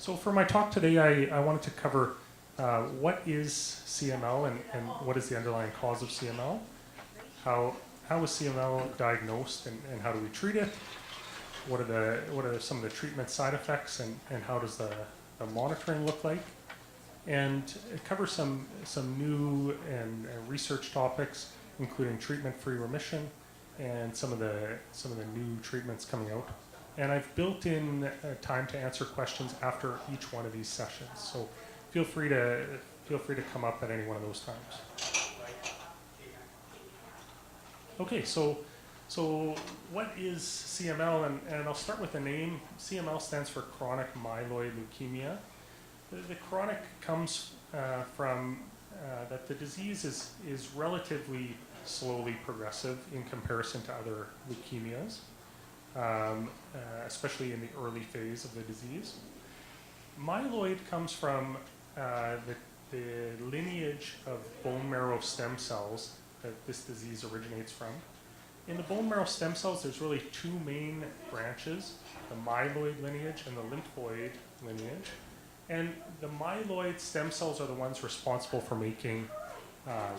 So for my talk today, I wanted to cover what is CML and what is the underlying cause of CML, how is CML diagnosed and how do we treat it, what are some of the treatment side effects and how does the monitoring look like, and cover some new and research topics, including treatment-free remission and some of the new treatments coming out. And I've built in time to answer questions after each one of these sessions. So feel free to come up at any one of those times. Okay, so what is CML? And I'll start with the name. CML stands for chronic myeloid leukemia. The chronic comes from that the disease is relatively slowly progressive in comparison to other leukemias. Especially in the early phase of the disease. Myeloid comes from the lineage of bone marrow stem cells that this disease originates from. In the bone marrow stem cells, there's really two main branches, the myeloid lineage and the lymphoid lineage. And the myeloid stem cells are the ones responsible for making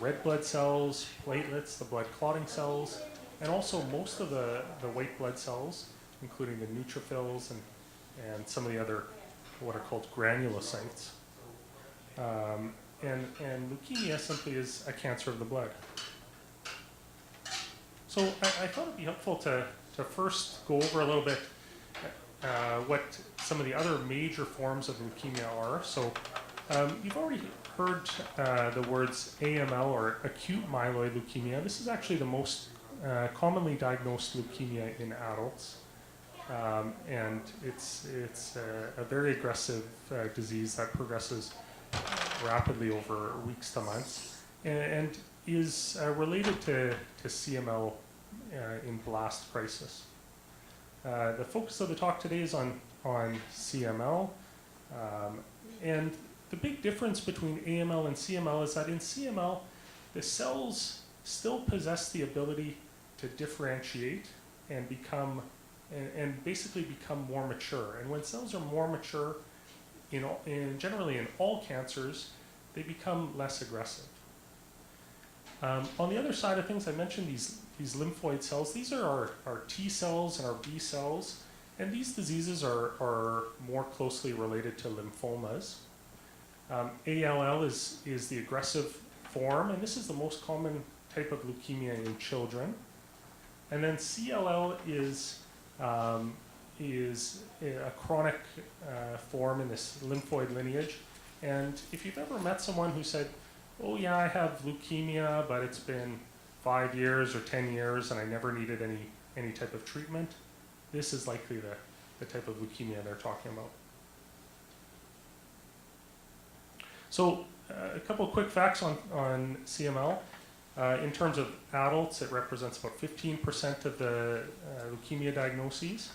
red blood cells, platelets, the blood clotting cells, and also most of the white blood cells, including the neutrophils and some of the other what are called granulocytes. And leukemia simply is a cancer of the blood. So I thought it'd be helpful to first go over a little bit what some of the other major forms of leukemia are. So you've already heard the words AML or acute myeloid leukemia. This is actually the most commonly diagnosed leukemia in adults, and it's a very aggressive disease that progresses rapidly over weeks to months, and is related to CML in blast crisis. The focus of the talk today is on CML, and the big difference between AML and CML is that in CML, the cells still possess the ability to differentiate and basically become more mature. And when cells are more mature, generally in all cancers, they become less aggressive. On the other side of things, I mentioned these lymphoid cells. These are our T cells and our B cells, and these diseases are more closely related to lymphomas. ALL is the aggressive form, and this is the most common type of leukemia in children. And then CLL is a chronic form in this lymphoid lineage. And if you've ever met someone who said, oh yeah, I have leukemia, but it's been 5 years or 10 years and I never needed any type of treatment, this is likely the type of leukemia they're talking about. So a couple of quick facts on CML. In terms of adults, it represents about 15% of the leukemia diagnoses.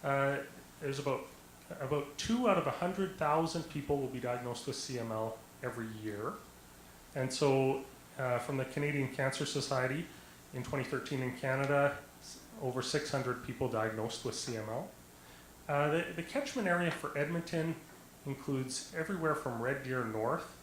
There's about 2 out of 100,000 people will be diagnosed with CML every year. And so from the Canadian Cancer Society, in 2013 in Canada, over 600 people diagnosed with CML. The catchment area for Edmonton includes everywhere from Red Deer north,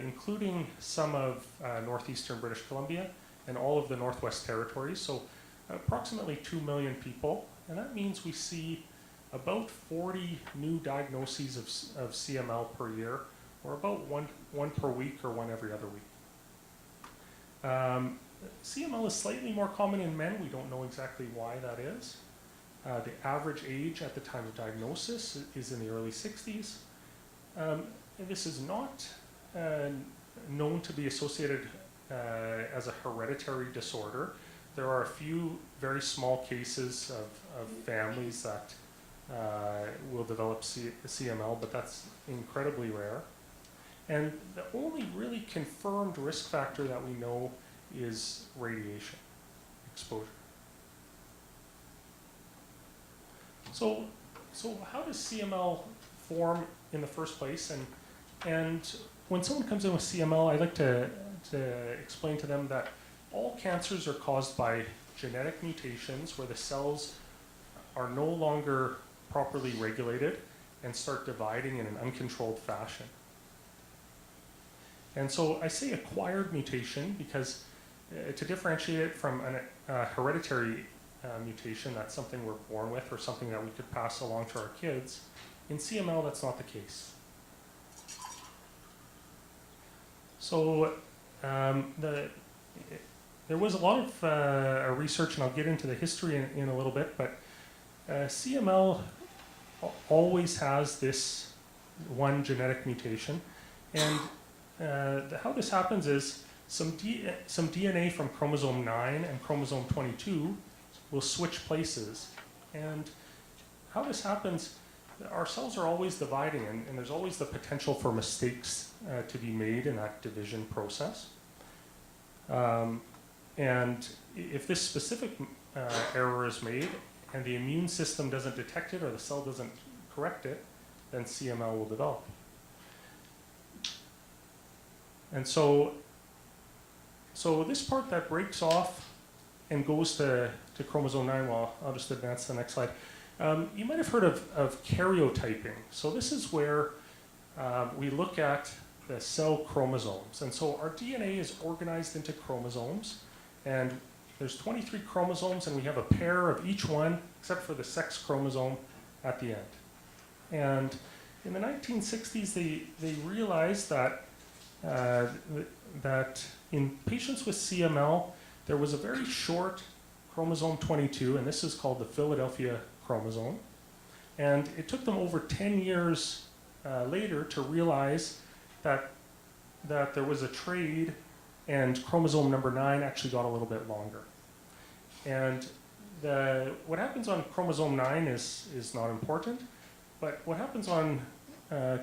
including some of northeastern British Columbia and all of the Northwest Territories, so approximately 2 million people, and that means we see about 40 new diagnoses of CML per year, or about one per week or one every other week. CML is slightly more common in men. We don't know exactly why that is. The average age at the time of diagnosis is in the early 60s. And this is not known to be associated as a hereditary disorder. There are a few very small cases of families that will develop CML, but that's incredibly rare. And the only really confirmed risk factor that we know is radiation exposure. So how does CML form in the first place? And when someone comes in with CML, I like to explain to them that all cancers are caused by genetic mutations where the cells are no longer properly regulated and start dividing in an uncontrolled fashion. And so I say acquired mutation because to differentiate it from a hereditary mutation, that's something we're born with or something that we could pass along to our kids, in CML that's not the case. So there was a lot of research, and I'll get into the history in a little bit, but CML always has this one genetic mutation. And how this happens is some DNA from chromosome 9 and chromosome 22 will switch places. And how this happens, our cells are always dividing, and there's always the potential for mistakes to be made in that division process. And if this specific error is made and the immune system doesn't detect it or the cell doesn't correct it, then CML will develop. And so this part that breaks off and goes to chromosome 9, well, I'll just advance to the next slide. You might have heard of karyotyping. So this is where we look at the cell chromosomes. And so our DNA is organized into chromosomes. And there's 23 chromosomes, and we have a pair of each one, except for the sex chromosome at the end. And in the 1960s, they realized that that in patients with CML, there was a very short chromosome 22, and this is called the Philadelphia chromosome. And it took them over 10 years later to realize that there was a trade, and chromosome number 9 actually got a little bit longer. And what happens on chromosome 9 is not important, but what happens on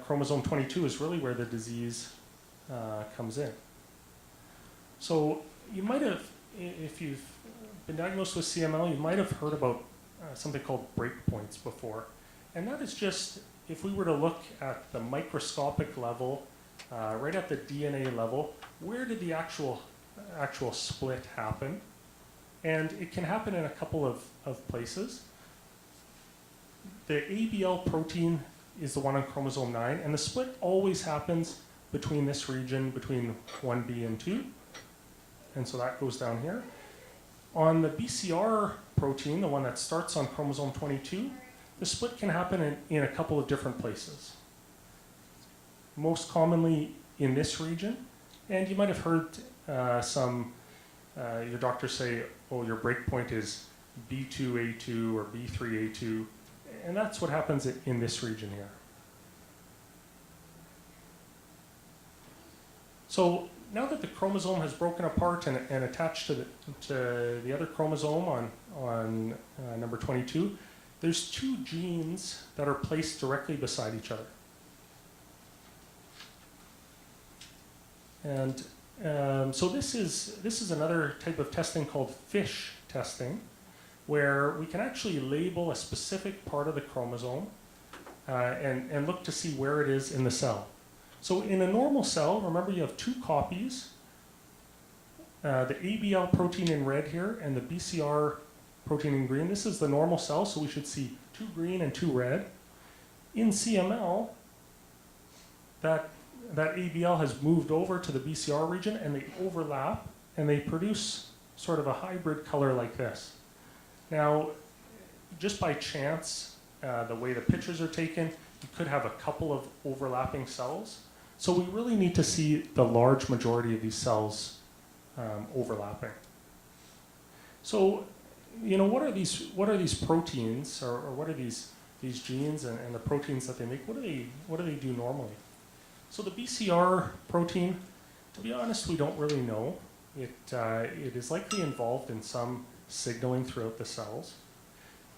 chromosome 22 is really where the disease comes in. So you might have, if you've been diagnosed with CML, you might have heard about something called breakpoints before. And that is just, if we were to look at the microscopic level, right at the DNA level, where did the actual split happen? And it can happen in a couple of places. The ABL protein is the one on chromosome 9, and the split always happens between this region, between 1B and 2. And so that goes down here. On the BCR protein, the one that starts on chromosome 22, the split can happen in a couple of different places. Most commonly in this region, and you might have heard your doctor say, oh, your breakpoint is B2A2 or B3A2, and that's what happens in this region here. So now that the chromosome has broken apart and attached to the other chromosome on number 22, there's two genes that are placed directly beside each other. And so this is another type of testing called FISH testing, where we can actually label a specific part of the chromosome and look to see where it is in the cell. So in a normal cell, remember you have two copies, the ABL protein in red here and the BCR protein in green. This is the normal cell, so we should see two green and two red. In CML, that ABL has moved over to the BCR region, and they overlap, and they produce sort of a hybrid color like this. Now, just by chance, the way the pictures are taken, you could have a couple of overlapping cells. So we really need to see the large majority of these cells overlapping. So, what are these proteins, or what are these genes and the proteins that they make? What do they do normally? So the BCR protein, to be honest, we don't really know. It is likely involved in some signaling throughout the cells.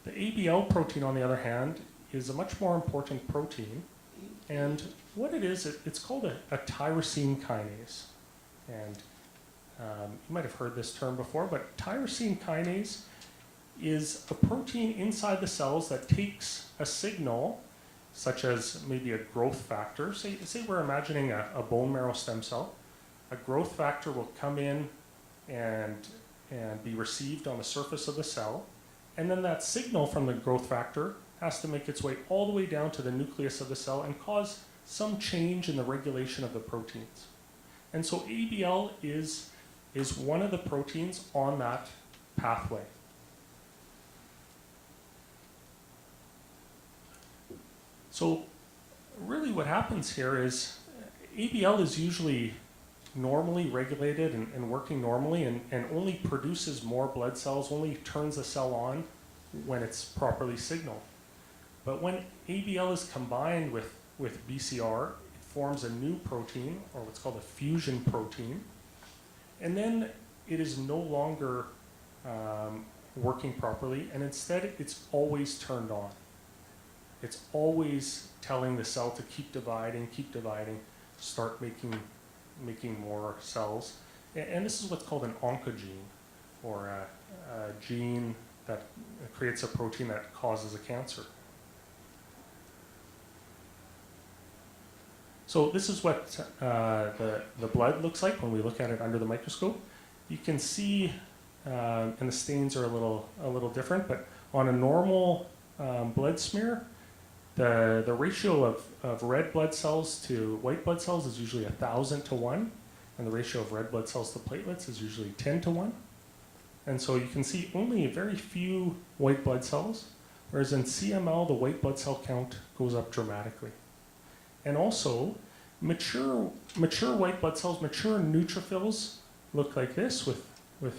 The ABL protein, on the other hand, is a much more important protein. And what it is, it's called a tyrosine kinase. And you might have heard this term before, but tyrosine kinase is a protein inside the cells that takes a signal, such as maybe a growth factor. Say we're imagining a bone marrow stem cell. A growth factor will come in and be received on the surface of the cell. And then that signal from the growth factor has to make its way all the way down to the nucleus of the cell and cause some change in the regulation of the proteins. And so ABL is one of the proteins on that pathway. So really what happens here is ABL is usually normally regulated and working normally and only produces more blood cells, only turns a cell on when it's properly signaled. But when ABL is combined with BCR, it forms a new protein, or what's called a fusion protein, and then it is no longer working properly, and instead it's always turned on. It's always telling the cell to keep dividing, start making more cells. And this is what's called an oncogene, or a gene that creates a protein that causes a cancer. So this is what the blood looks like when we look at it under the microscope. You can see, and the stains are a little different, but on a normal blood smear, the ratio of red blood cells to white blood cells is usually 1,000 to 1, and the ratio of red blood cells to platelets is usually 10 to 1. And so you can see only very few white blood cells, whereas in CML, the white blood cell count goes up dramatically. And also, mature white blood cells, mature neutrophils look like this with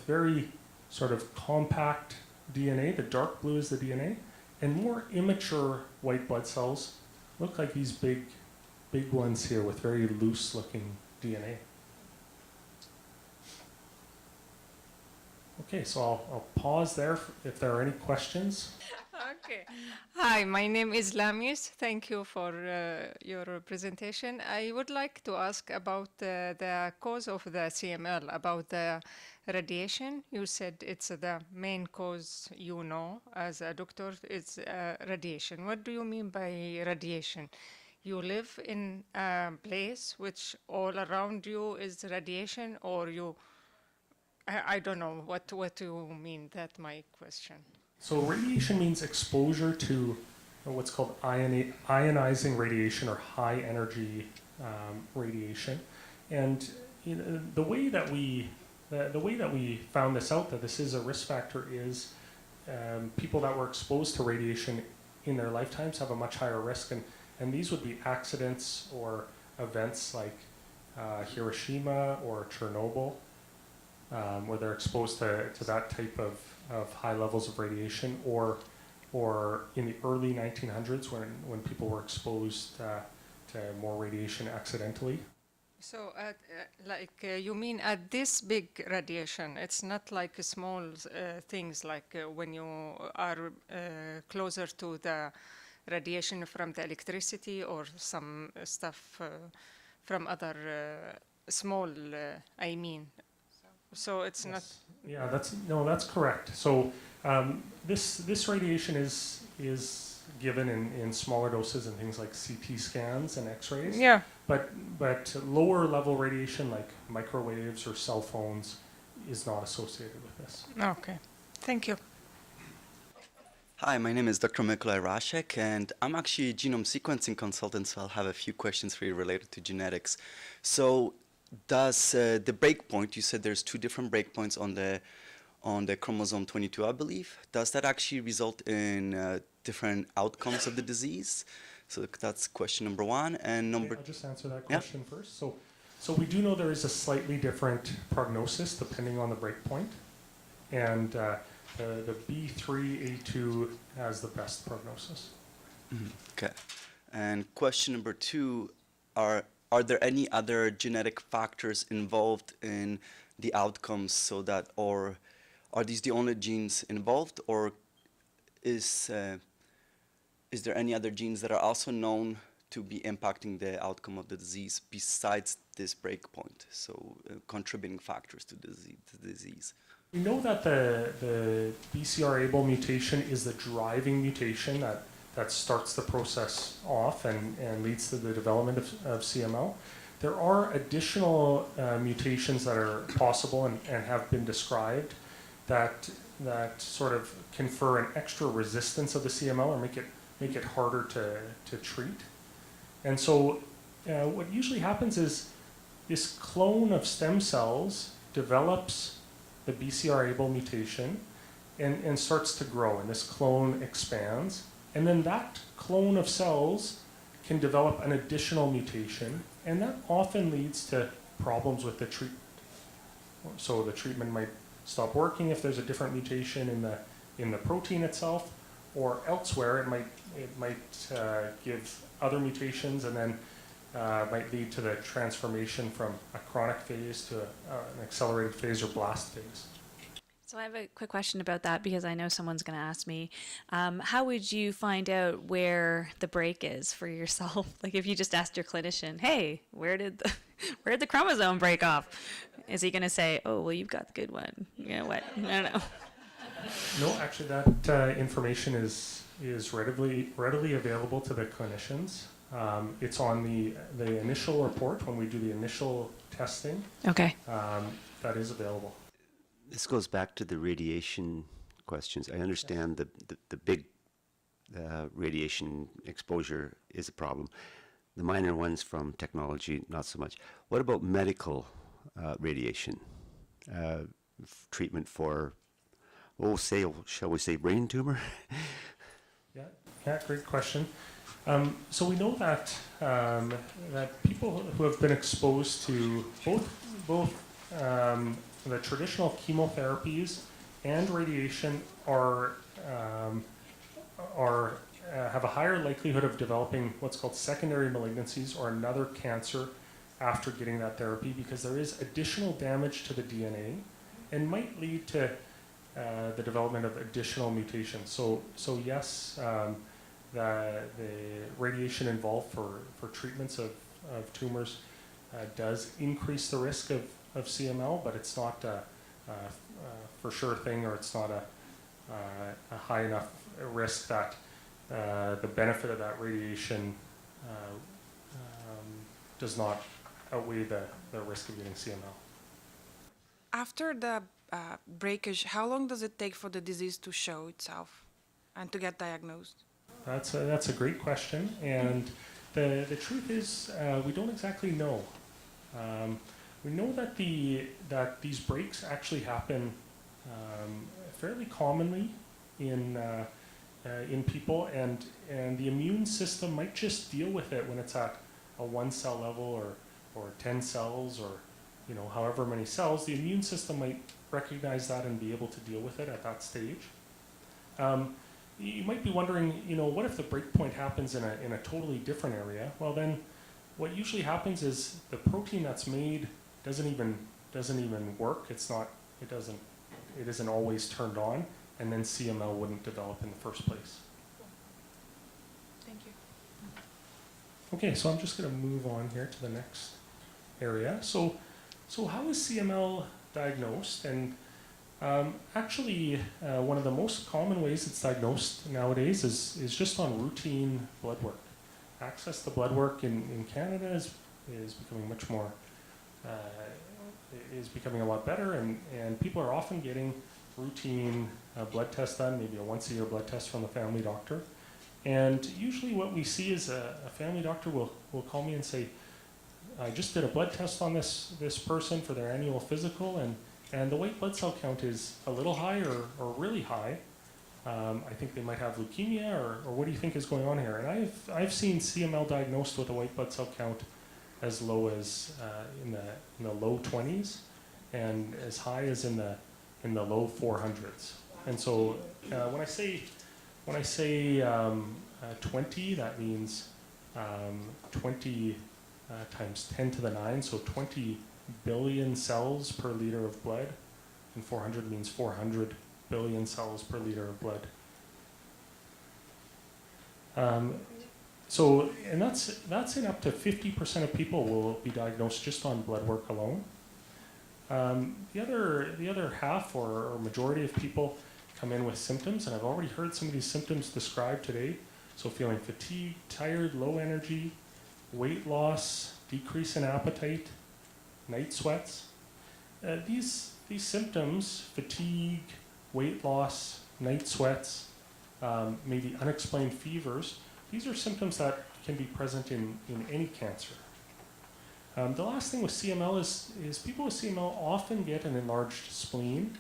very sort of compact DNA. The dark blue is the DNA. And more immature white blood cells look like these big ones here with very loose looking DNA. Okay, so I'll pause there if there are any questions. Okay. Hi, my name is Lamius. Thank you for your presentation. I would like to ask about the cause of the CML, about the radiation. You said it's the main cause, you know, as a doctor, it's radiation. What do you mean by radiation? You live in a place which all around you is radiation, or I don't know what you mean. That's my question. So radiation means exposure to what's called ionizing radiation or high energy radiation. And you know, the way that we found this out, that this is a risk factor, is people that were exposed to radiation in their lifetimes have a much higher risk. And these would be accidents or events like Hiroshima or Chernobyl, where they're exposed to that type of high levels of radiation, or in the early 1900s when people were exposed to more radiation accidentally. So, you mean at this big radiation? It's not like small things like when you are closer to the radiation from the electricity or some stuff from other small, I mean. So it's Yes. not. Yeah, that's correct. So this radiation is given in smaller doses in things like CT scans and X-rays. Yeah. But lower level radiation like microwaves or cell phones is not associated with this. Okay. Thank you. Hi, my name is Dr. Mikolaj Rashek, and I'm actually a genome sequencing consultant, so I'll have a few questions for you related to genetics. So does the breakpoint, you said there's two different breakpoints on the chromosome 22, I believe. Does that actually result in different outcomes of the disease? So that's question number one. And number I'll just answer that question first. So we do know there is a slightly different prognosis depending on the breakpoint. And the B3A2 has the best prognosis. Mm-hmm. Okay. And question number two, are there any other genetic factors involved in the outcomes, so that, or are these the only genes involved, or is there any other genes that are also known to be impacting the outcome of the disease besides this breakpoint, so contributing factors to the disease? We know that the BCR-ABL mutation is the driving mutation that starts the process off and leads to the development of CML. There are additional mutations that are possible and have been described that sort of confer an extra resistance of the CML or make it make it harder to treat. And so what usually happens is this clone of stem cells develops the BCR-ABL mutation and starts to grow, and this clone expands. And then that clone of cells can develop an additional mutation, and that often leads to problems with the treatment. So the treatment might stop working if there's a different mutation in the protein itself, or elsewhere it might give other mutations, and then might lead to the transformation from a chronic phase to an accelerated phase or blast phase. So I have a quick question about that because I know someone's going to ask me. How would you find out where the break is for yourself? Like if you just asked your clinician, "Hey, where did the chromosome break off?" Is he going to say, "Oh, well, you've got the good one"? You know what? I don't know. No, actually, that information is readily available to the clinicians. It's on the initial report when we do the initial testing. Okay. That is available. This goes back to the radiation questions. I understand the big radiation exposure is a problem. The minor ones from technology, not so much. What about medical radiation? Treatment for, shall we say, brain tumor? Yeah, great question. So we know that that people who have been exposed to both the traditional chemotherapies and radiation have a higher likelihood of developing what's called secondary malignancies or another cancer after getting that therapy, because there is additional damage to the DNA and might lead to the development of additional mutations. So yes, the radiation involved for treatments of tumors does increase the risk of CML, but it's not a for sure thing, or it's not a high enough risk that the benefit of that radiation does not outweigh the risk of getting CML. After the breakage, how long does it take for the disease to show itself and to get diagnosed? That's a great question, and the truth is we don't exactly know. We know that these breaks actually happen fairly commonly in people, and the immune system might just deal with it when it's at a 1 cell level or 10 cells, or however many cells. The immune system might recognize that and be able to deal with it at that stage. You might be wondering, what if the breakpoint happens in a totally different area? Well, then what usually happens is the protein that's made doesn't even work. It isn't always turned on, and then CML wouldn't develop in the first place. Thank you. Okay, so I'm just going to move on here to the next area. So how is CML diagnosed? And actually, one of the most common ways it's diagnosed nowadays is just on routine blood work. Access to blood work in Canada is becoming much more, is becoming a lot better, and people are often getting routine blood tests done, maybe a once-a-year blood test from the family doctor. And usually what we see is a family doctor will call me and say, I just did a blood test on this person for their annual physical, and the white blood cell count is a little high or really high. I think they might have leukemia, or what do you think is going on here? And I've seen CML diagnosed with a white blood cell count as low as in the low 20s, and as high as in the low 400s. And so when I say 20, that means 20 times 10 to the 9, so 20 billion cells per liter of blood, and 400 means 400 billion cells per liter of blood. And that's in up to 50% of people will be diagnosed just on blood work alone. The other half or majority of people come in with symptoms, and I've already heard some of these symptoms described today. So feeling fatigued, tired, low energy, weight loss, decrease in appetite, night sweats. These symptoms, fatigue, weight loss, night sweats, maybe unexplained fevers. These are symptoms that can be present in any cancer. The last thing with CML is people with CML often get an enlarged spleen,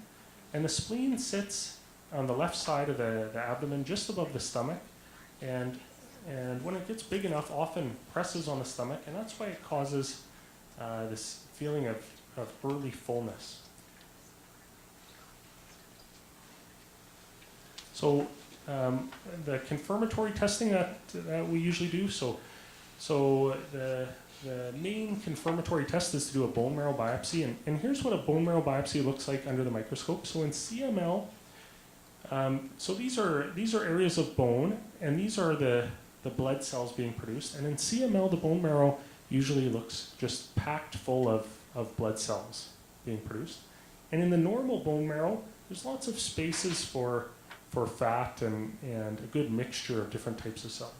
and the spleen sits on the left side of the abdomen, just above the stomach, and when it gets big enough, often presses on the stomach, and that's why it causes this feeling of early fullness. So the confirmatory testing that we usually do, so the main confirmatory test is to do a bone marrow biopsy, and here's what a bone marrow biopsy looks like under the microscope. So in CML, so these are areas of bone, and these are the blood cells being produced. And in CML, the bone marrow usually looks just packed full of blood cells being produced. And in the normal bone marrow, there's lots of spaces for fat and a good mixture of different types of cells.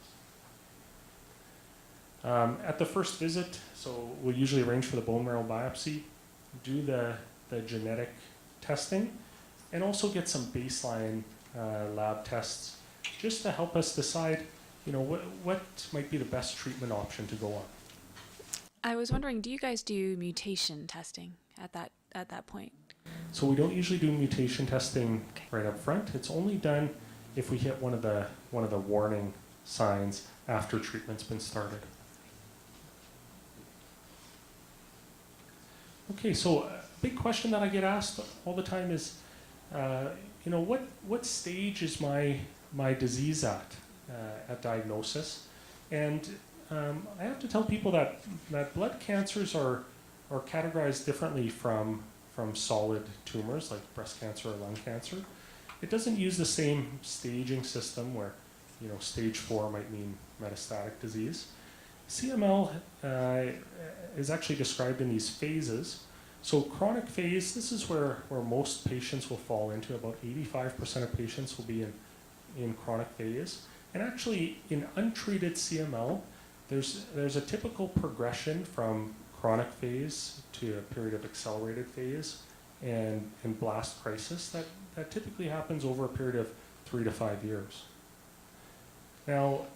At the first visit, so we'll usually arrange for the bone marrow biopsy, do the genetic testing, and also get some baseline lab tests just to help us decide, what might be the best treatment option to go on. I was wondering, do you guys do mutation testing at that point? So we don't usually do mutation testing right up front. It's only done if we hit one of the warning signs after treatment's been started. Okay, so a big question that I get asked all the time is, what stage is my disease at diagnosis? And I have to tell people that blood cancers are categorized differently from solid tumors like breast cancer or lung cancer. It doesn't use the same staging system where, stage 4 might mean metastatic disease. CML is actually described in these phases. So chronic phase, this is where most patients will fall into. About 85% of patients will be in chronic phase. And actually, in untreated CML, there's a typical progression from chronic phase to a period of accelerated phase and blast crisis that typically happens over a period of 3 to 5 years. Now,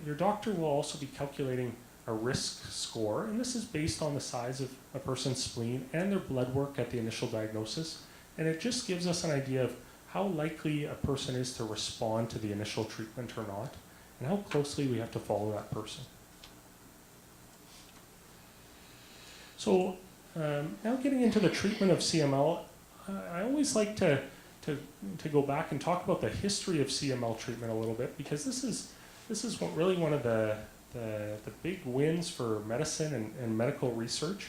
your doctor will also be calculating a risk score, and this is based on the size of a person's spleen and their blood work at the initial diagnosis, and it just gives us an idea of how likely a person is to respond to the initial treatment or not, and how closely we have to follow that person. So now getting into the treatment of CML, I always like to go back and talk about the history of CML treatment a little bit, because this is really one of the big wins for medicine and medical research.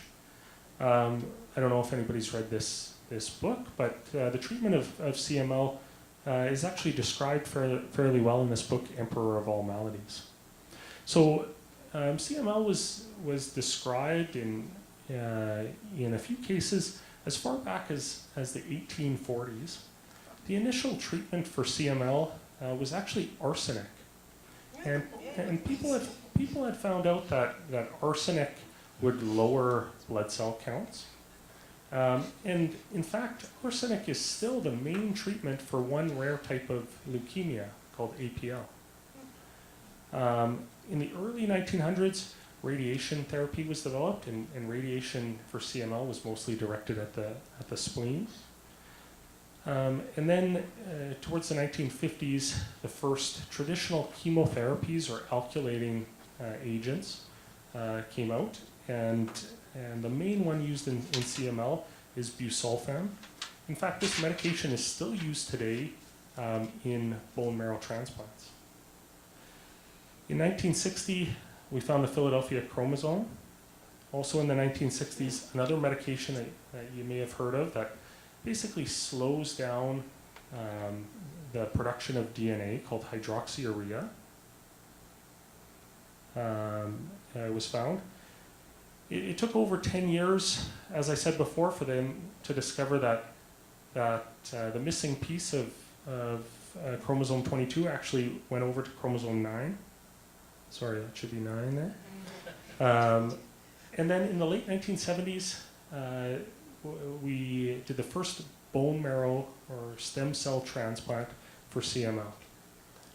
I don't know if anybody's read this book, but the treatment of CML is actually described fairly well in this book, Emperor of All Maladies. So CML was described in a few cases as far back as the 1840s. The initial treatment for CML was actually arsenic, and people had found out that arsenic would lower blood cell counts. And in fact, arsenic is still the main treatment for one rare type of leukemia called APL. In the early 1900s, radiation therapy was developed, and radiation for CML was mostly directed at the spleen. And then towards the 1950s, the first traditional chemotherapies or alkylating agents came out, and the main one used in CML is busulfan. In fact, this medication is still used today in bone marrow transplants. In 1960, we found the Philadelphia chromosome. Also in the 1960s, another medication that you may have heard of that basically slows down the production of DNA called hydroxyurea was found. It took over 10 years, as I said before, for them to discover that the missing piece of chromosome 22 actually went over to chromosome 9. Sorry, that should be 9 there. And then in the late 1970s, we did the first bone marrow or stem cell transplant for CML.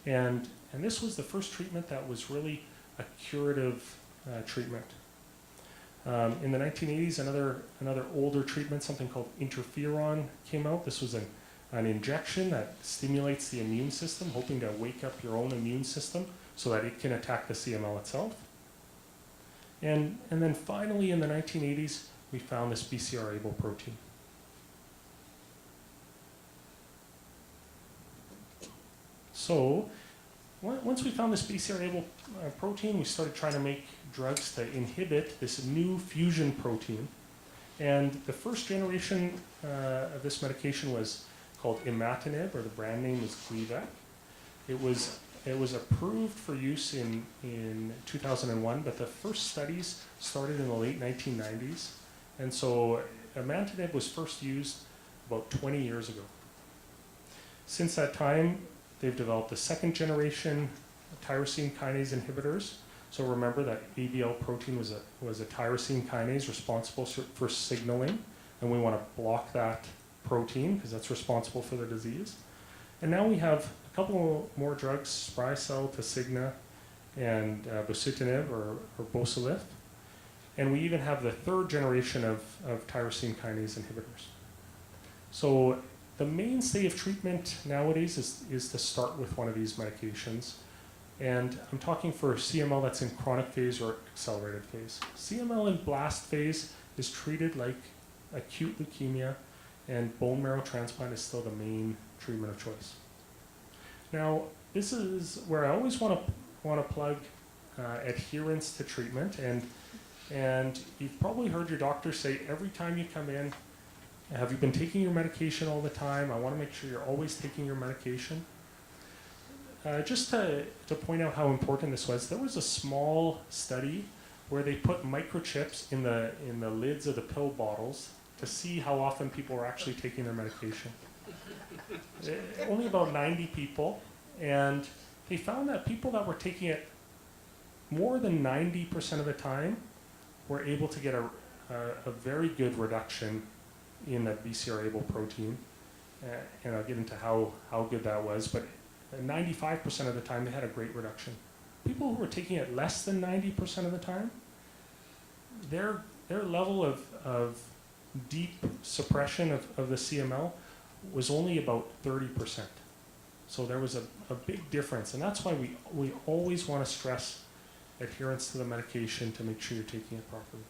And this was the first treatment that was really a curative treatment. In the 1980s, another older treatment, something called interferon, came out. This was an injection that stimulates the immune system, hoping to wake up your own immune system so that it can attack the CML itself. And then finally, in the 1980s, we found this BCR-ABL protein. So, once we found this BCR-ABL protein, we started trying to make drugs to inhibit this new fusion protein. And the first generation of this medication was called imatinib, or the brand name was Gleevec. It was approved for use in 2001, but the first studies started in the late 1990s. And so imatinib was first used about 20 years ago. Since that time, they've developed the second generation tyrosine kinase inhibitors. So remember that ABL protein was a tyrosine kinase responsible for signaling, and we want to block that protein because that's responsible for the disease. And now we have a couple more drugs, Sprycel, Tasigna, and bosutinib or Bosulif. And we even have the third generation of tyrosine kinase inhibitors. So the mainstay of treatment nowadays is to start with one of these medications. And I'm talking for CML that's in chronic phase or accelerated phase. CML in blast phase is treated like acute leukemia, and bone marrow transplant is still the main treatment of choice. Now, this is where I always want to plug adherence to treatment, and you've probably heard your doctor say every time you come in, have you been taking your medication all the time? I want to make sure you're always taking your medication. Just to point out how important this was, there was a small study where they put microchips in the lids of the pill bottles to see how often people were actually taking their medication. Only about 90 people, and they found that people that were taking it more than 90% of the time were able to get a very good reduction in the BCR-ABL protein, and I'll get into how good that was, but 95% of the time they had a great reduction. People who were taking it less than 90% of the time, their level of deep suppression of the CML was only about 30%. So there was a big difference, and that's why we always want to stress adherence to the medication to make sure you're taking it properly.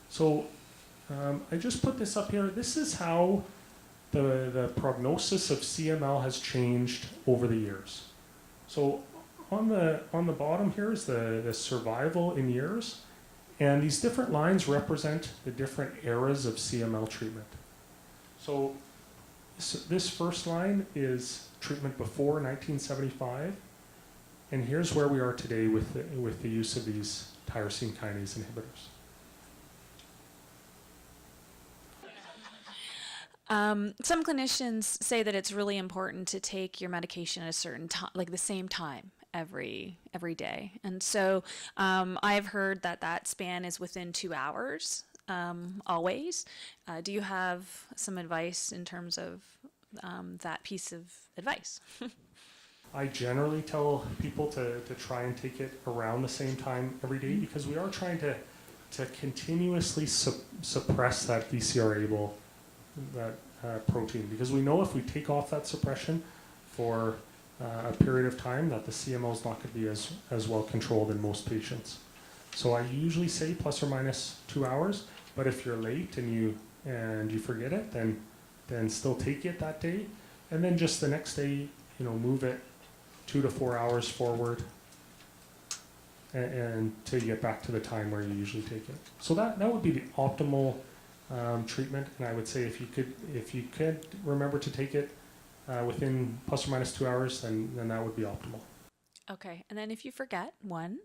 So I just put this up here. This is how the prognosis of CML has changed over the years. So on the bottom here is the survival in years, and these different lines represent the different eras of CML treatment. So this first line is treatment before 1975, and here's where we are today with the use of these tyrosine kinase inhibitors. Some clinicians say that it's really important to take your medication at a certain time, like the same time every day. And so I've heard that span is within 2 hours always. Do you have some advice in terms of that piece of advice? I generally tell people to try and take it around the same time every day, because we are trying to continuously suppress that BCR-ABL, that protein, because we know if we take off that suppression for a period of time, that the CML is not going to be as well controlled in most patients. So I usually say plus or minus 2 hours, but if you're late and you forget it, then still take it that day, and then just the next day, move it 2 to 4 hours forward, and till you get back to the time where you usually take it. So that would be the optimal treatment, and I would say if you could remember to take it within plus or minus 2 hours, then that would be optimal. Okay, and then if you forget one,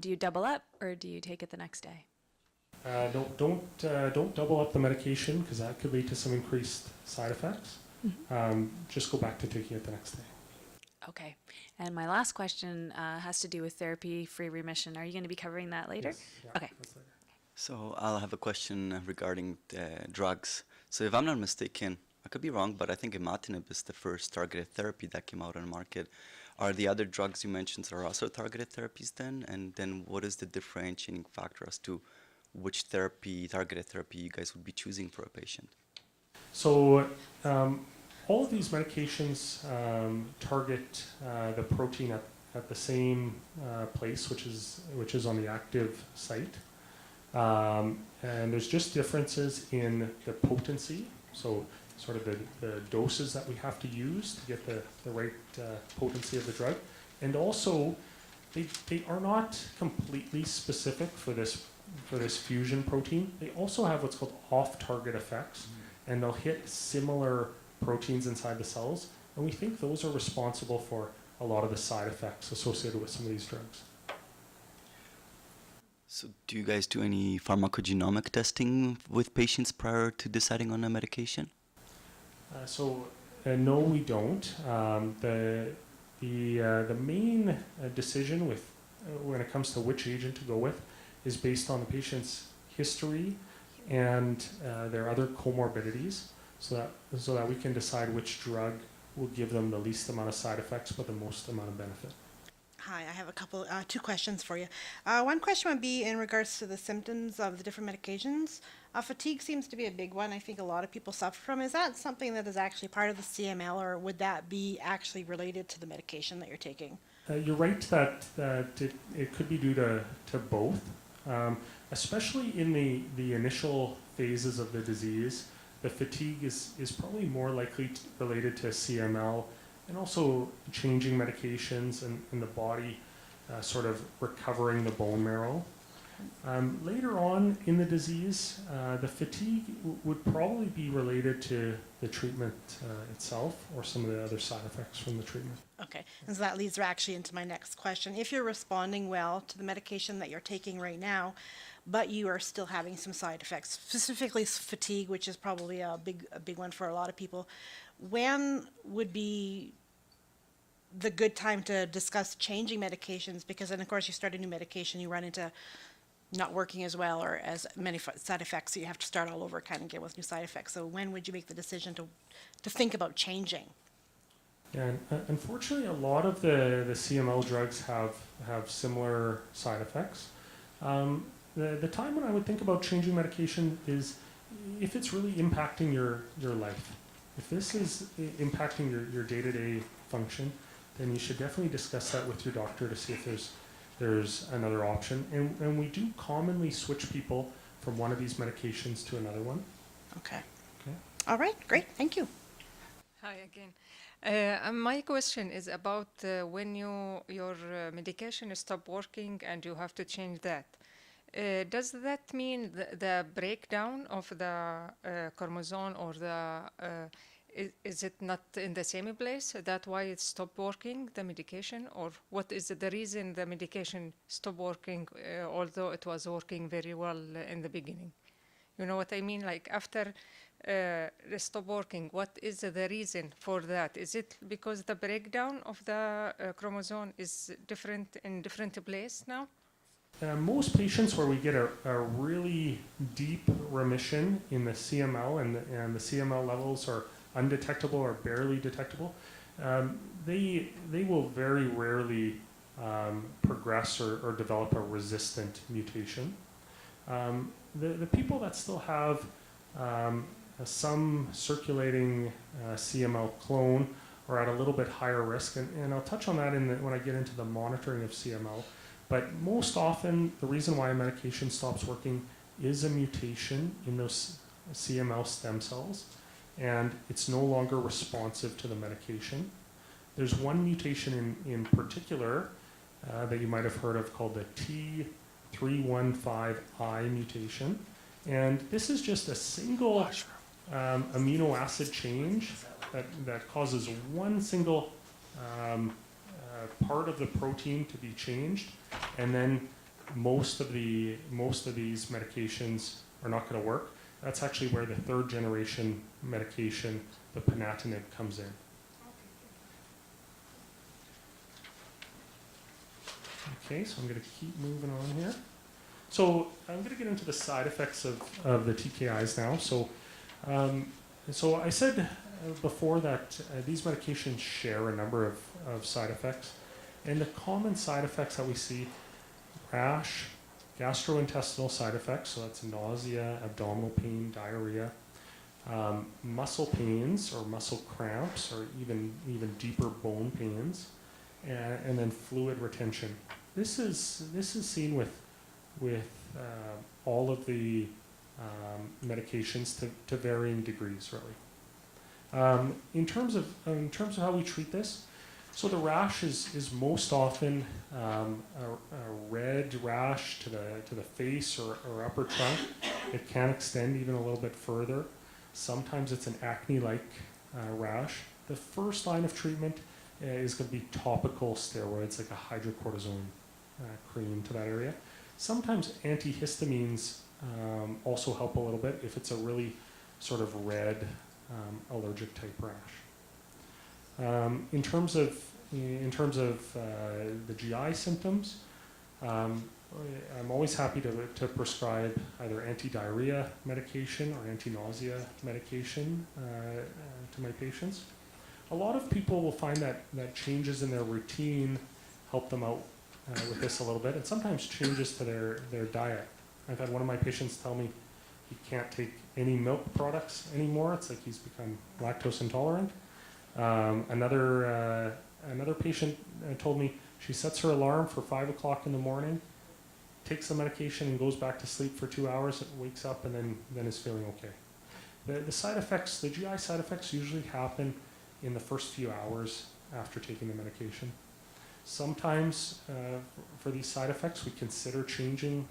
do you double up or do you take it the next day? Don't double up the medication, because that could lead to some increased side effects. Just go back to taking it the next day. Okay, and my last question has to do with therapy-free remission. Are you going to be covering that later? Yes, yeah, Okay. that's later. So I'll have a question regarding drugs. So if I'm not mistaken, I could be wrong, but I think imatinib is the first targeted therapy that came out on the market. Are the other drugs you mentioned are also targeted therapies then? And then what is the differentiating factor as to which therapy, targeted therapy, you guys would be choosing for a patient? So all of these medications target the protein at the same place, which is on the active site. And there's just differences in the potency, so sort of the doses that we have to use to get the right potency of the drug. And also, they are not completely specific for this fusion protein. They also have what's called off-target effects, and they'll hit similar proteins inside the cells. And we think those are responsible for a lot of the side effects associated with some of these drugs. So do you guys do any pharmacogenomic testing with patients prior to deciding on a medication? No, we don't. The main decision when it comes to which agent to go with is based on the patient's history and their other comorbidities, so that we can decide which drug will give them the least amount of side effects but the most amount of benefit. Hi, I have two questions for you. One question would be in regards to the symptoms of the different medications. Fatigue seems to be a big one. I think a lot of people suffer from. Is that something that is actually part of the CML, or would that be actually related to the medication that you're taking? You're right that it could be due to both, especially in the initial phases of the disease. The fatigue is probably more likely related to CML, and also changing medications and the body sort of recovering the bone marrow. Later on in the disease, the fatigue would probably be related to the treatment itself or some of the other side effects from the treatment. Okay, and so that leads actually into my next question. If you're responding well to the medication that you're taking right now, but you are still having some side effects, specifically fatigue, which is probably a big one for a lot of people, when would be the good time to discuss changing medications? Because then, of course, you start a new medication, you run into not working as well or as many side effects, so you have to start all over kind of again with new side effects. So when would you make the decision to think about changing? Yeah, and unfortunately, a lot of the CML drugs have similar side effects. The time when I would think about changing medication is if it's really impacting your life. If this is impacting your day-to-day function, then you should definitely discuss that with your doctor to see if there's another option. And we do commonly switch people from one of these medications to another one. Okay. Okay. All right, great, thank you. Hi again. My question is about when your medication stop working and you have to change that. Does that mean the breakdown of the chromosome or is it not in the same place? That's why it stopped working, the medication? Or what is the reason the medication stopped working, although it was working very well in the beginning? You know what I mean? Like after it stopped working, what is the reason for that? Is it because the breakdown of the chromosome is different in different place now? Most patients where we get a really deep remission in the CML and the CML levels are undetectable or barely detectable, they will very rarely progress or develop a resistant mutation. The people that still have some circulating CML clone are at a little bit higher risk, and I'll touch on that when I get into the monitoring of CML. But most often, the reason why a medication stops working is a mutation in those CML stem cells, and it's no longer responsive to the medication. There's one mutation in particular that you might have heard of called the T315I mutation, and this is just a single amino acid change that causes one single part of the protein to be changed, and then most of these medications are not going to work. That's actually where the third generation medication, the Hnatiuk, comes in. Okay, so I'm going to keep moving on here. So I'm going to get into the side effects of the TKIs now. So So I said before that these medications share a number of side effects. And the common side effects that we see: rash, gastrointestinal side effects, so that's nausea, abdominal pain, diarrhea, muscle pains or muscle cramps, or even deeper bone pains, and then fluid retention. This is seen with all of the medications to varying degrees, really. In terms of how we treat this, so the rash is most often a red rash to the face or upper trunk. It can extend even a little bit further. Sometimes it's an acne-like rash. The first line of treatment is going to be topical steroids, like a hydrocortisone cream to that area. Sometimes antihistamines also help a little bit if it's a really sort of red allergic type rash. In terms of the GI symptoms, I'm always happy to prescribe either anti-diarrhea medication or anti-nausea medication to my patients. A lot of people will find that changes in their routine help them out with this a little bit, and sometimes changes to their diet. I've had one of my patients tell me he can't take any milk products anymore. It's like he's become lactose intolerant. Another patient told me she sets her alarm for 5 o'clock in the morning, takes the medication and goes back to sleep for 2 hours, wakes up and then is feeling okay. The side effects, the GI side effects usually happen in the first few hours after taking the medication. Sometimes for these side effects we consider changing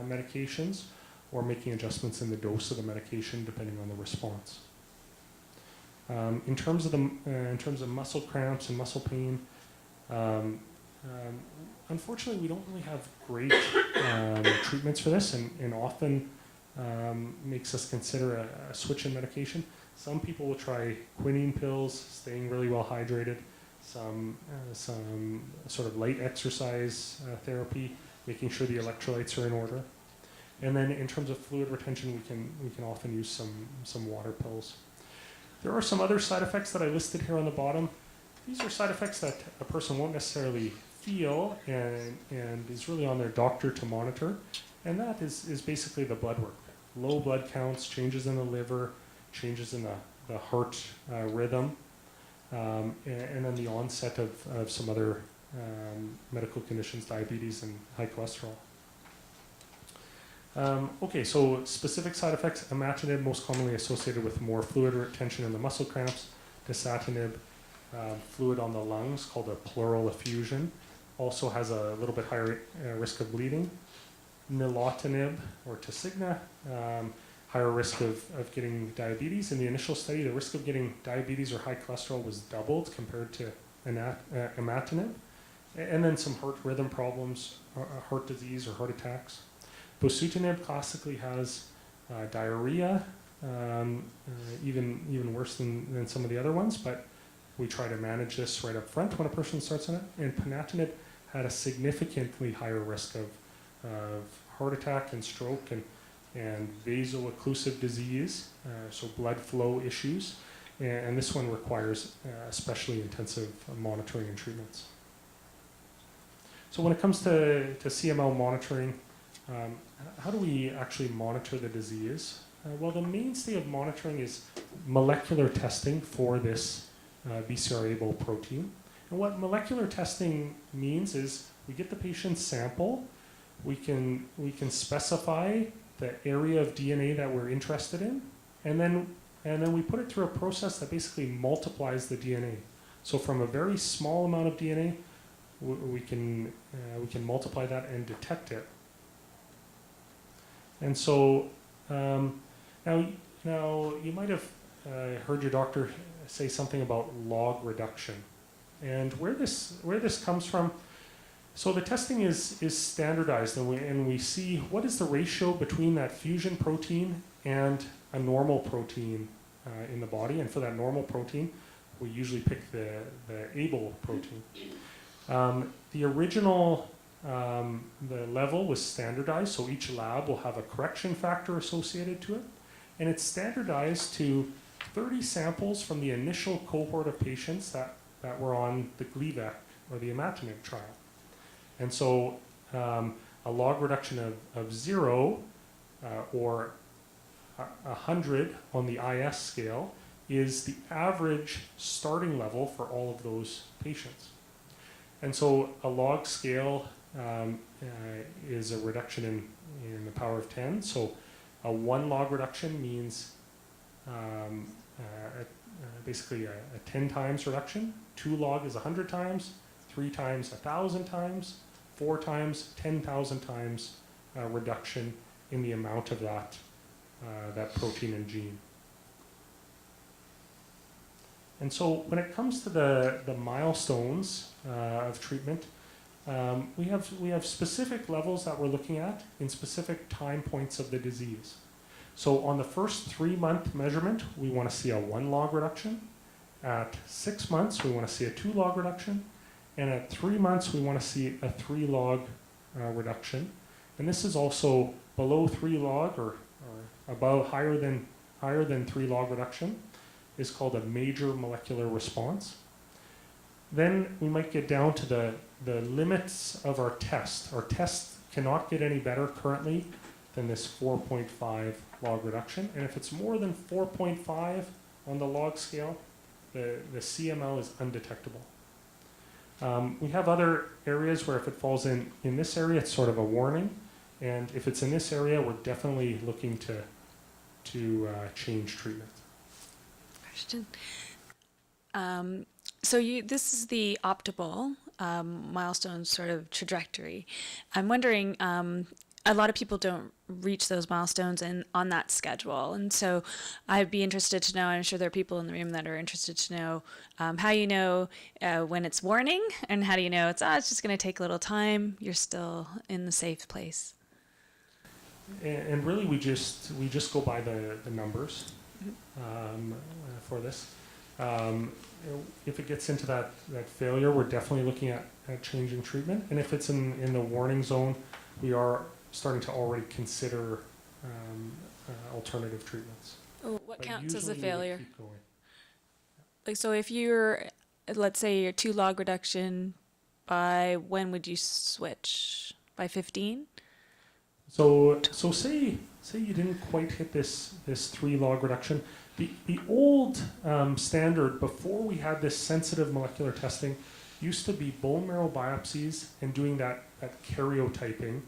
medications or making adjustments in the dose of the medication depending on the response. In terms of muscle cramps and muscle pain, unfortunately we don't really have great treatments for this, and often makes us consider a switch in medication. Some people will try quinine pills, staying really well hydrated, some sort of light exercise therapy, making sure the electrolytes are in order. And then in terms of fluid retention, we can often use some water pills. There are some other side effects that I listed here on the bottom. These are side effects that a person won't necessarily feel and is really on their doctor to monitor. And that is basically the blood work. Low blood counts, changes in the liver, changes in the heart rhythm, and then the onset of some other medical conditions, diabetes and high cholesterol. Okay, so specific side effects: imatinib, most commonly associated with more fluid retention in the muscle cramps. Dasatinib, fluid on the lungs called a pleural effusion, also has a little bit higher risk of bleeding. Nilotinib or Tasigna, higher risk of getting diabetes. In the initial study, the risk of getting diabetes or high cholesterol was doubled compared to imatinib. And then some heart rhythm problems, heart disease or heart attacks. Bosutinib classically has diarrhea, even worse than some of the other ones, but we try to manage this right up front when a person starts on it. And ponatinib had a significantly higher risk of heart attack and stroke and vaso-occlusive disease, so blood flow issues. And this one requires especially intensive monitoring and treatments. So when it comes to CML monitoring, how do we actually monitor the disease? Well, the mainstay of monitoring is molecular testing for this BCR-ABL protein. And what molecular testing means is we get the patient's sample, we can specify the area of DNA that we're interested in, and then we put it through a process that basically multiplies the DNA. So from a very small amount of DNA, we can multiply that and detect it. And so now you might have heard your doctor say something about log reduction, and where this comes from. So the testing is standardized, and we see what is the ratio between that fusion protein and a normal protein in the body. And for that normal protein, we usually pick the ABL protein. The original the level was standardized, so each lab will have a correction factor associated to it, and it's standardized to 30 samples from the initial cohort of patients that were on the Gleevec or the imatinib trial. And so a log reduction of 0 or 100 on the IS scale is the average starting level for all of those patients. And so a log scale is a reduction in the power of 10. So a 1 log reduction means basically a 10 times reduction. 2 log is 100 times, 3 times 1,000 times, 4 times 10,000 times reduction in the amount of that protein and gene. And so when it comes to the milestones of treatment, we have specific levels that we're looking at in specific time points of the disease. So on the first 3-month measurement, we want to see a 1 log reduction. At 6 months, we want to see a 2 log reduction. And at 3 months, we want to see a 3 log reduction. And this is also below 3 log or above higher than 3 log reduction is called a major molecular response. Then we might get down to the limits of our test. Our test cannot get any better currently than this 4.5 log reduction. And if it's more than 4.5 on the log scale, the CML is undetectable. We have other areas where if it falls in this area, it's sort of a warning. And if it's in this area, we're definitely looking to change treatment. Question. So this is the optimal milestone sort of trajectory. I'm wondering, a lot of people don't reach those milestones on that schedule. And so I'd be interested to know, I'm sure there are people in the room that are interested to know how you know when it's warning, and how do you know it's just going to take a little time, you're still in the safe place. And really we just go by the numbers for this. If it gets into that failure, we're definitely looking at changing treatment. And if it's in the warning zone, we are starting to already consider alternative treatments. What But counts as a usually we would failure? keep going. Like, so if you're, let's say your 2 log reduction, by when would you switch? By 15? So say you didn't quite hit this 3 log reduction. The old standard before we had this sensitive molecular testing used to be bone marrow biopsies and doing that karyotyping.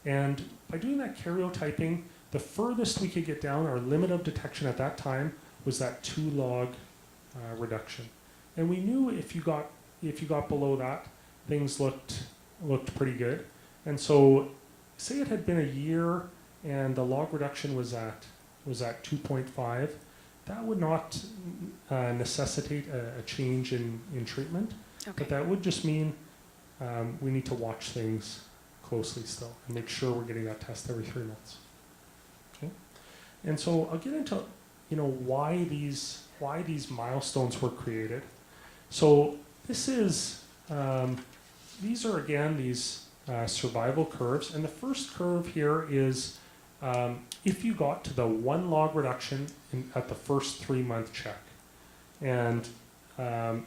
And by doing that karyotyping, the furthest we could get down, our limit of detection at that time was that 2 log reduction. And we knew if you got below that, things looked pretty good. And so say it had been a year and the log reduction was at 2.5, that would not necessitate a change in treatment. Okay. But that would just mean we need to watch things closely still and make sure we're getting that test every 3 months. Okay, and so I'll get into why these milestones were created. So this is these are again these survival curves, and the first curve here is if you got to the 1 log reduction at the first 3-month check, and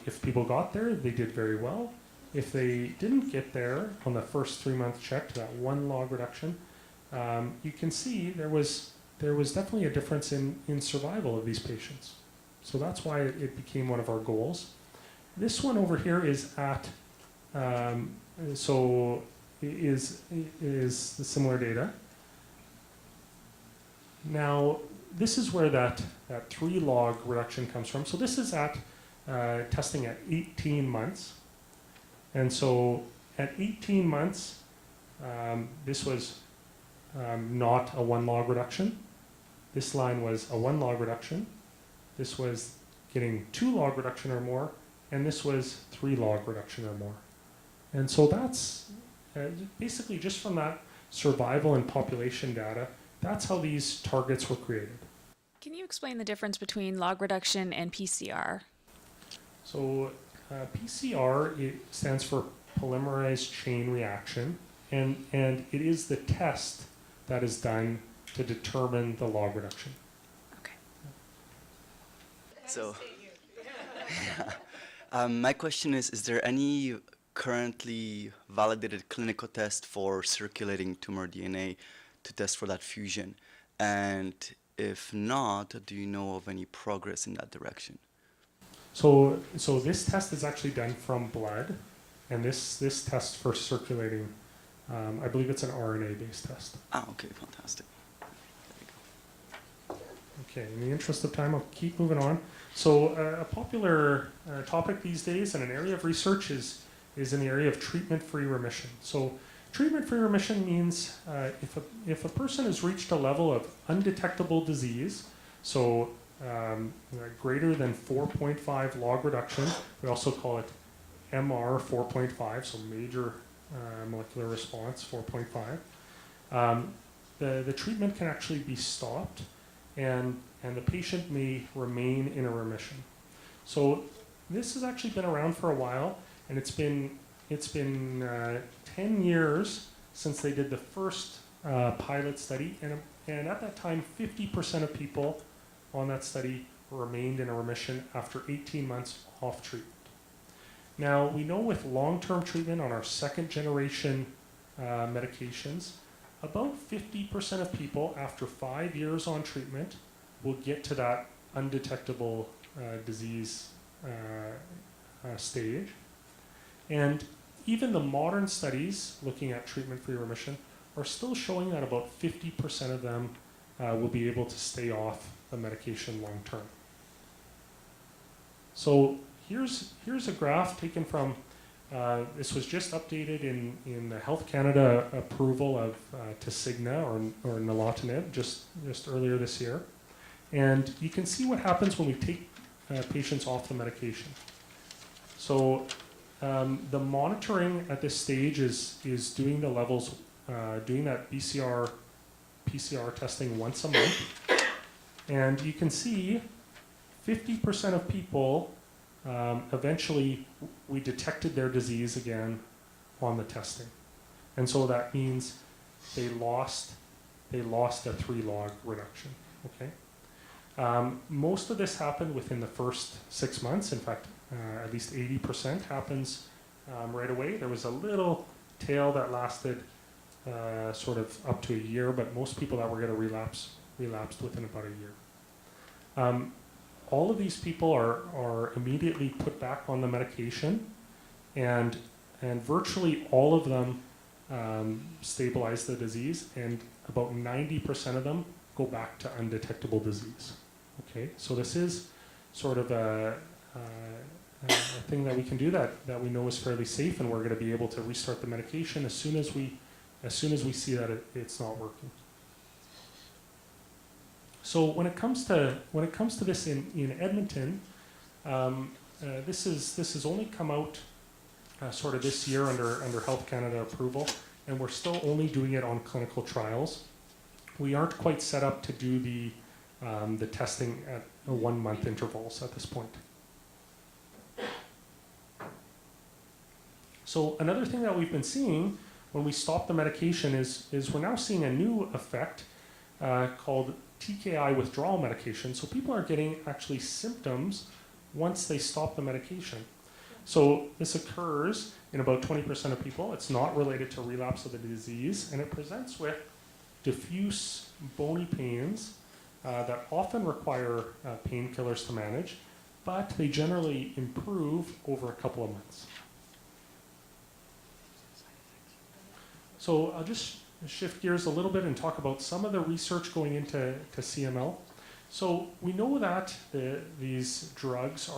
if people got there, they did very well. If they didn't get there on the first 3-month check to that 1 log reduction, you can see there was definitely a difference in survival of these patients. So that's why it became one of our goals. This one over here is at is the similar data. Now this is where that 3 log reduction comes from. So this is at testing at 18 months. And so at 18 months, this was not a 1 log reduction. This line was a 1 log reduction. This was getting 2 log reduction or more, and this was 3 log reduction or more. And so that's basically just from that survival and population data, that's how these targets were created. Can you explain the difference between log reduction and PCR? So PCR, it stands for polymerase chain reaction, and it is the test that is done to determine the log reduction. Okay. So, my question is there any currently validated clinical test for circulating tumor DNA to test for that fusion? And if not, do you know of any progress in that direction? So this test is actually done from blood, and this test for circulating, I believe it's an RNA-based test. Ah, okay, fantastic. Okay, in the interest of time, I'll keep moving on. So a popular topic these days and an area of research is in the area of treatment-free remission. So treatment-free remission means if a person has reached a level of undetectable disease, so greater than 4.5 log reduction, we also call it MR 4.5, so major molecular response 4.5, the treatment can actually be stopped, and the patient may remain in a remission. So this has actually been around for a while, and it's been 10 years since they did the first pilot study, and at that time 50% of people on that study remained in a remission after 18 months off treatment. Now we know with long-term treatment on our second generation medications, about 50% of people after 5 years on treatment will get to that undetectable disease stage. And even the modern studies looking at treatment-free remission are still showing that about 50% of them will be able to stay off the medication long-term. So here's a graph taken from this was just updated in the Health Canada approval of Tasigna or nilotinib just earlier this year. And you can see what happens when we take patients off the medication. So the monitoring at this stage is doing the levels, doing that PCR testing once a month. And you can see 50% of people eventually we detected their disease again on the testing. And so that means they lost a 3 log reduction, okay? Most of this happened within the first 6 months. In fact, at least 80% happens right away. There was a little tail that lasted sort of up to a year, but most people that were going to relapsed within about a year. All of these people are immediately put back on the medication, and virtually all of them stabilize the disease, and about 90% of them go back to undetectable disease. Okay, so this is sort of a thing that we can do that we know is fairly safe, and we're going to be able to restart the medication as soon as we see that it's not working. So when it comes to this in Edmonton, this has only come out sort of this year under Health Canada approval, and we're still only doing it on clinical trials. We aren't quite set up to do the testing at 1 month intervals at this point. So another thing that we've been seeing when we stop the medication is we're now seeing a new effect called TKI withdrawal medication. So people are getting actually symptoms once they stop the medication. So this occurs in about 20% of people. It's not related to relapse of the disease, and it presents with diffuse bony pains that often require painkillers to manage, but they generally improve over a couple of months. So I'll just shift gears a little bit and talk about some of the research going into CML. So we know that these drugs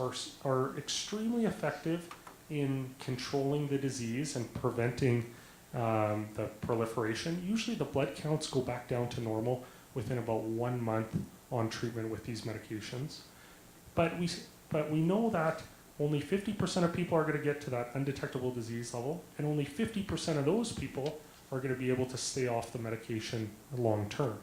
are extremely effective in controlling the disease and preventing the proliferation. Usually the blood counts go back down to normal within about 1 month on treatment with these medications. But we know that only 50% of people are going to get to that undetectable disease level, and only 50% of those people are going to be able to stay off the medication long term.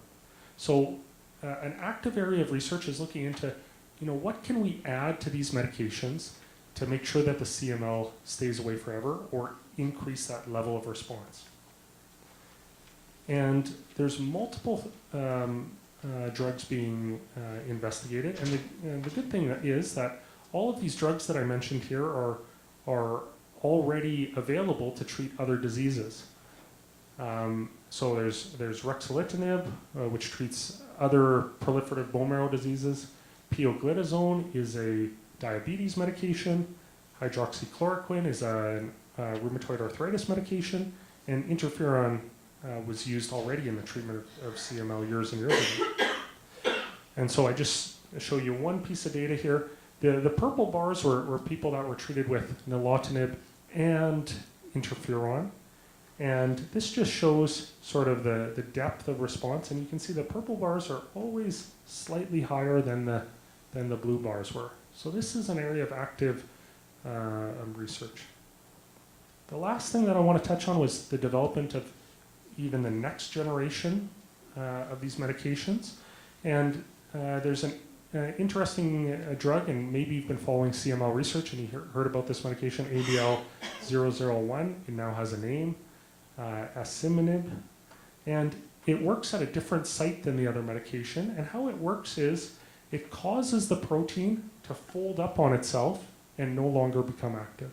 So an active area of research is looking into, what can we add to these medications to make sure that the CML stays away forever or increase that level of response. And there's multiple drugs being investigated. And the good thing is that all of these drugs that I mentioned here are already available to treat other diseases. So there's ruxolitinib, which treats other proliferative bone marrow diseases. Pioglitazone is a diabetes medication. Hydroxychloroquine is a rheumatoid arthritis medication. And interferon was used already in the treatment of CML years and years ago. And so I just show you one piece of data here. The purple bars were people that were treated with nilotinib and interferon. And this just shows sort of the depth of response. And you can see the purple bars are always slightly higher than the blue bars were. So this is an area of active research. The last thing that I want to touch on was the development of even the next generation of these medications. And there's an interesting drug, and maybe you've been following CML research and you heard about this medication, ABL001. It now has a name, asciminib. And it works at a different site than the other medication. And how it works is it causes the protein to fold up on itself and no longer become active.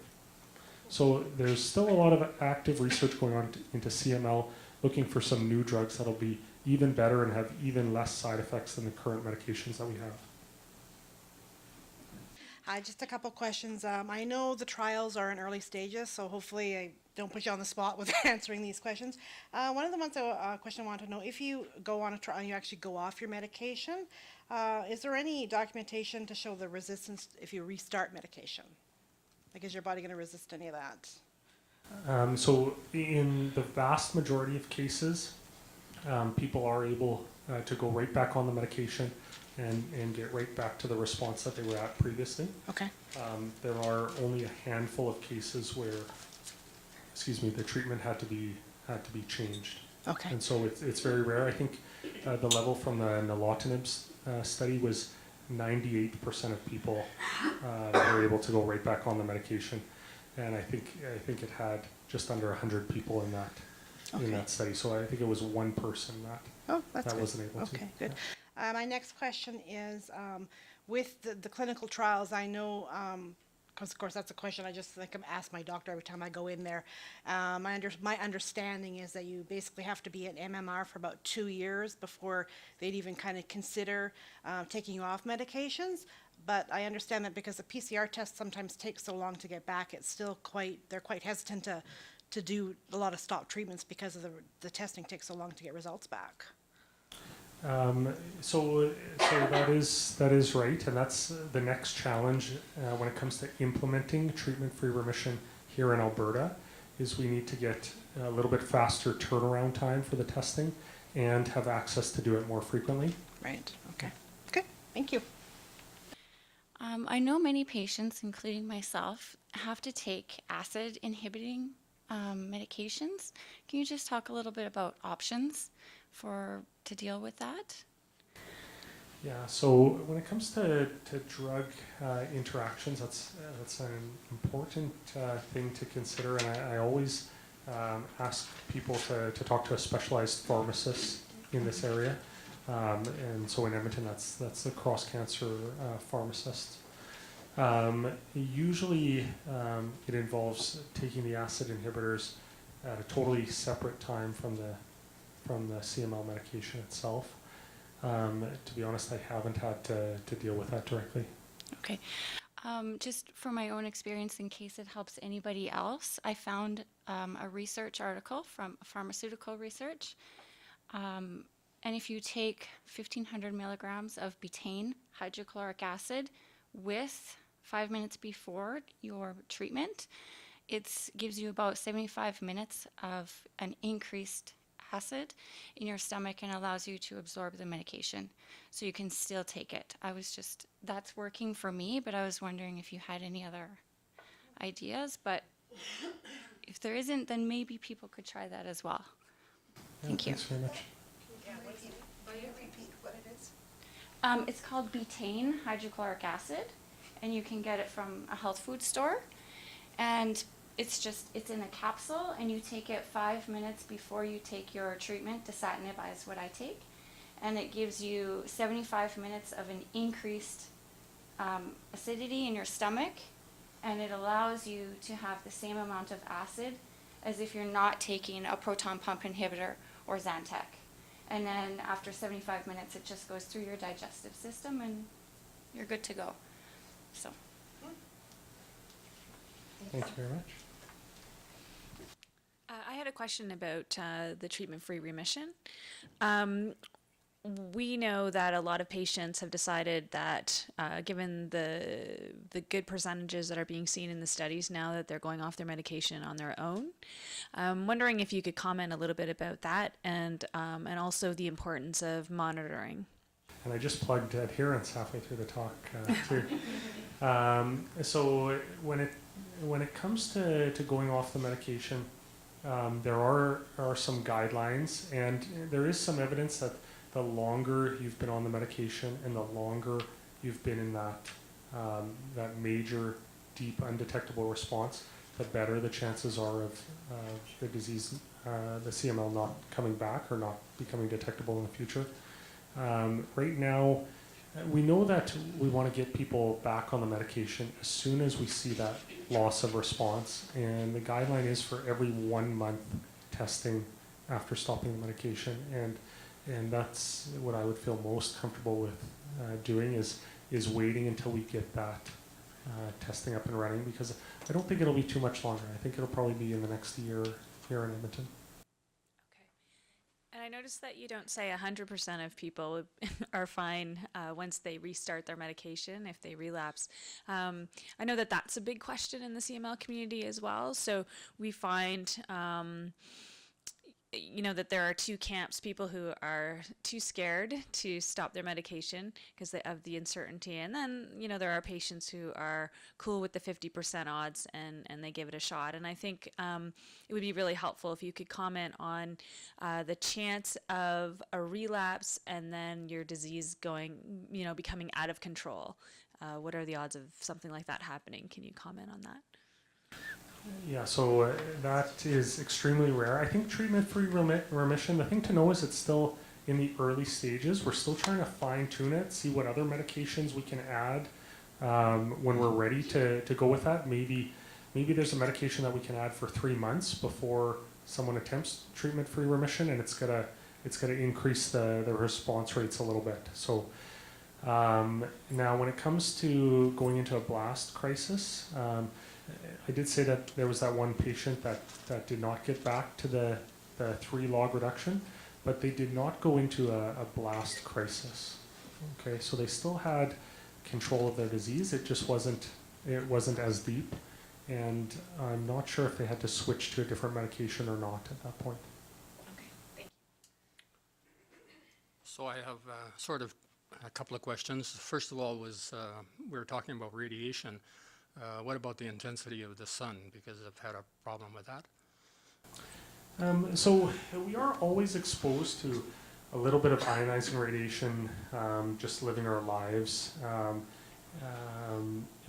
So there's still a lot of active research going on into CML, looking for some new drugs that'll be even better and have even less side effects than the current medications that we have. Hi, just a couple questions. I know the trials are in early stages, so hopefully I don't put you on the spot with answering these questions. One of the ones question I wanted to know, if you go on a trial and you actually go off your medication, is there any documentation to show the resistance if you restart medication? Like, is your body going to resist any of that? So in the vast majority of cases, people are able to go right back on the medication and get right back to the response that they were at previously. Okay. There are only a handful of cases where, the treatment had to be changed. Okay. And so it's very rare. I think the level from the nilotinib study was 98% of people were able to go right back on the medication, and I think it had just under 100 people in that study. So I think it was one person that good. wasn't able to. Okay, good. My next question is, with the clinical trials, I know, because of course that's a question I just ask my doctor every time I go in there. My understanding is that you basically have to be at MMR for about 2 years before they'd even kind of consider taking you off medications. But I understand that because the PCR test sometimes takes so long to get back, it's still they're quite hesitant to do a lot of stop treatments because of the testing takes so long to get results back. So that is right, and that's the next challenge when it comes to implementing treatment-free remission here in Alberta, is we need to get a little bit faster turnaround time for the testing and have access to do it more frequently. Right, okay. Good, thank you. I know many patients, including myself, have to take acid inhibiting medications. Can you just talk a little bit about options to deal with that? Yeah, so when it comes to drug interactions, that's an important thing to consider, and I always ask people to talk to a specialized pharmacist in this area. And so in Edmonton, that's the cross-cancer pharmacist. Usually it involves taking the acid inhibitors at a totally separate time from the CML medication itself. To be honest, I haven't had to deal with that directly. Okay. Just from my own experience, in case it helps anybody else, I found a research article from pharmaceutical research. And if you take 1,500 milligrams of betaine hydrochloric acid with 5 minutes before your treatment, it gives you about 75 minutes of an increased acid in your stomach and allows you to absorb the medication. So you can still take it. That's working for me, but I was wondering if you had any other ideas. But if there isn't, then maybe people could try that as well. Thank you. Thanks very much. It's called betaine hydrochloric acid, and you can get it from a health food store. And it's in a capsule, and you take it 5 minutes before you take your treatment. Dasatinib is what I take. and it gives you 75 minutes of an increased acidity in your stomach, and it allows you to have the same amount of acid as if you're not taking a proton pump inhibitor or Zantac. And then after 75 minutes, it just goes through your digestive system and you're good to go. So. Thank you very much. I had a question about the treatment-free remission. We know that a lot of patients have decided that, given the good percentages that are being seen in the studies now, that they're going off their medication on their own. I'm wondering if you could comment a little bit about that, and also the importance of monitoring. And I just plugged adherence halfway through the talk too. So when it comes to going off the medication, there are some guidelines, and there is some evidence that the longer you've been on the medication and the longer you've been in that major, deep, undetectable response, the better the chances are of the disease, the CML, not coming back or not becoming detectable in the future. Right now, we know that we want to get people back on the medication as soon as we see that loss of response, and the guideline is for every 1 month testing after stopping the medication, and that's what I would feel most comfortable with doing is waiting until we get that testing up and running, because I don't think it'll be too much longer. I think it'll probably be in the next year here in Edmonton. And I noticed that you don't say 100% of people are fine once they restart their medication, if they relapse. I know that that's a big question in the CML community as well. So we find, that there are two camps: people who are too scared to stop their medication because of the uncertainty. And then, there are patients who are cool with the 50% odds and they give it a shot. And I think it would be really helpful if you could comment on the chance of a relapse and then your disease going, becoming out of control. What are the odds of something like that happening? Can you comment on that? Yeah, so that is extremely rare. I think treatment-free remission, the thing to know is it's still in the early stages. We're still trying to fine-tune it, see what other medications we can add when we're ready to go with that. Maybe there's a medication that we can add for 3 months before someone attempts treatment-free remission, and it's gonna increase the response rates a little bit. So now when it comes to going into a blast crisis, I did say that there was that one patient that did not get back to the 3 log reduction, but they did not go into a blast crisis. Okay, so they still had control of their disease. It just wasn't as deep, and I'm not sure if they had to switch to a different medication or not at that point. Okay, thank you. So I have sort of a couple of questions. First of all was we were talking about radiation. What about the intensity of the sun? Because I've had a problem with that. So we are always exposed to a little bit of ionizing radiation, just living our lives.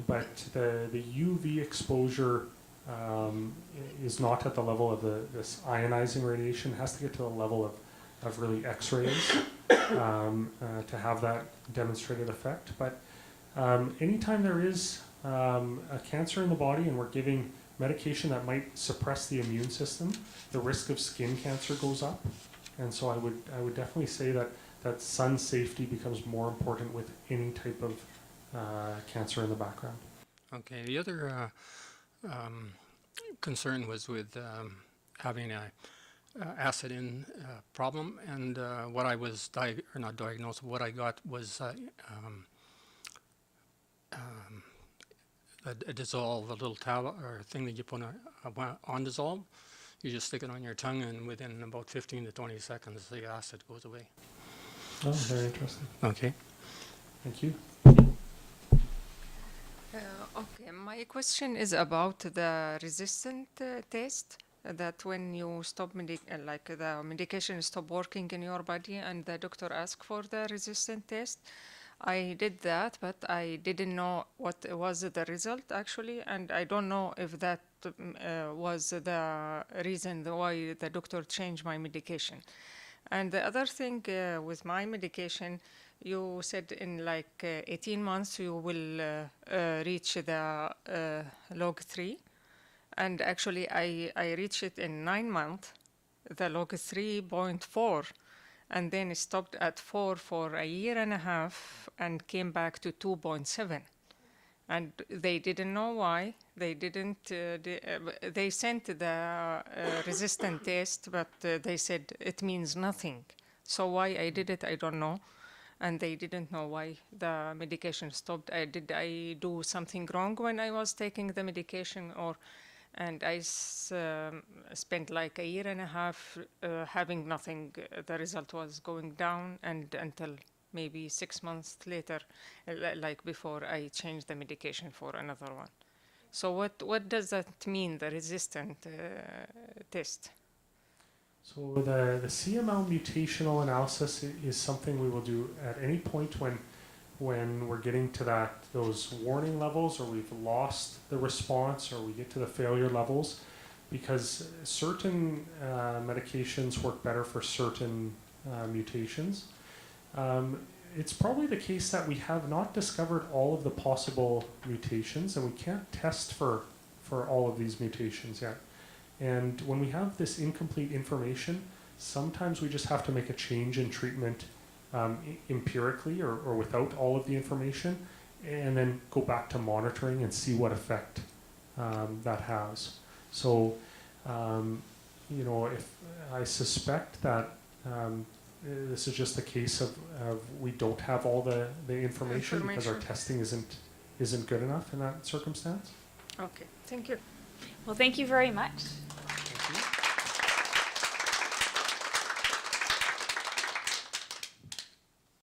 But the UV exposure is not at the level of this ionizing radiation. It has to get to the level of really X-rays to have that demonstrated effect. But anytime there is a cancer in the body and we're giving medication that might suppress the immune system, the risk of skin cancer goes up. And so I would definitely say that sun safety becomes more important with any type of cancer in the background. Okay, the other concern was with having a acid in problem, and what I was not diagnosed, what I got was a dissolve, a little tablet or thing that you put on dissolve. You just stick it on your tongue, and within about 15 to 20 seconds, the acid goes away. Oh, very interesting. Okay. Thank you. Okay, my question is about the resistant test. That when you stop the medication stop working in your body, and the doctor asks for the resistant test. I did that, but I didn't know what was the result actually, and I don't know if that was the reason why the doctor changed my medication. And the other thing with my medication, you said in like 18 months you will reach the log 3. And actually, I reached it in 9 months, the log 3.4, and then it stopped at 4 for a year and a half and came back to 2.7. And they didn't know why. They didn't. They sent the resistant test, but they said it means nothing. So why I did it, I don't know. And they didn't know why the medication stopped. Did I do something wrong when I was taking the medication, or? And I spent like a year and a half having nothing. The result was going down, and until maybe 6 months later, like before, I changed the medication for another one. So what does that mean, the resistant test? So the CML mutational analysis is something we will do at any point when we're getting to those warning levels, or we've lost the response, or we get to the failure levels, because certain medications work better for certain mutations. It's probably the case that we have not discovered all of the possible mutations, and we can't test for all of these mutations yet. And when we have this incomplete information, sometimes we just have to make a change in treatment empirically or without all of the information, and then go back to monitoring and see what effect that has. So, if I suspect that this is just a case of we don't have all the information because our testing isn't good enough in that circumstance. Okay, thank you. Well, thank you very much.